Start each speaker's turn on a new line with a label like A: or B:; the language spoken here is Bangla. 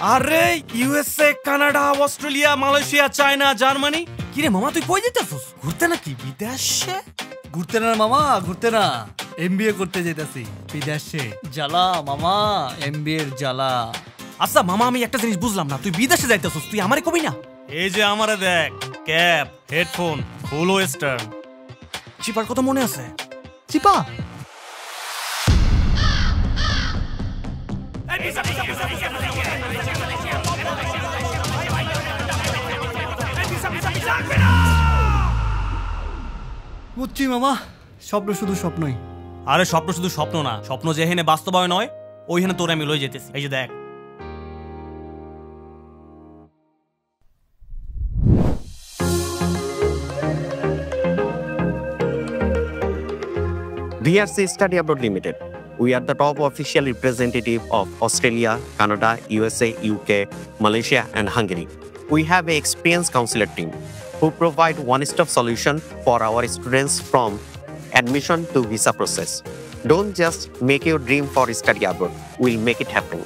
A: আরে USA, Canada, Australia, Malaysia, China, Germany. কি রে মামা, তুই কই যেতেছস? ঘুরতে নাকি বিদেশে?
B: ঘুরতে না মামা, ঘুরতে না, এমবিএ করতে যেতেছি বিদেশে। জ্বালা মামা, এমবিএ এর জ্বালা।
A: আচ্ছা মামা, আমি একটা জিনিস বুঝলাম না, তুই বিদেশে যাইতেছস, তুই আমারে কবি না? এই যে আমারে দেখ, ক্যাপ, হেডফোন, ফুল ওয়েস্টার্ন। চিপার কথা মনে আছে?
B: চিপা বুঝছি মামা, স্বপ্ন শুধু স্বপ্নই।
A: আরে স্বপ্ন শুধু স্বপ্ন না, স্বপ্ন যেখানে বাস্তবায়ন হয় ওইখানে তোরে আমি লই যেতেছি। এই যে দেখ।
C: DRC Study Abroad Limited. We are the top official representative of Australia, Canada, USA, UK, Malaysia, and Hungary. We have an experienced counselor team who provide one-stop solution for our students from admission to visa process. Don't just make your dream for study abroad. We'll make it happen.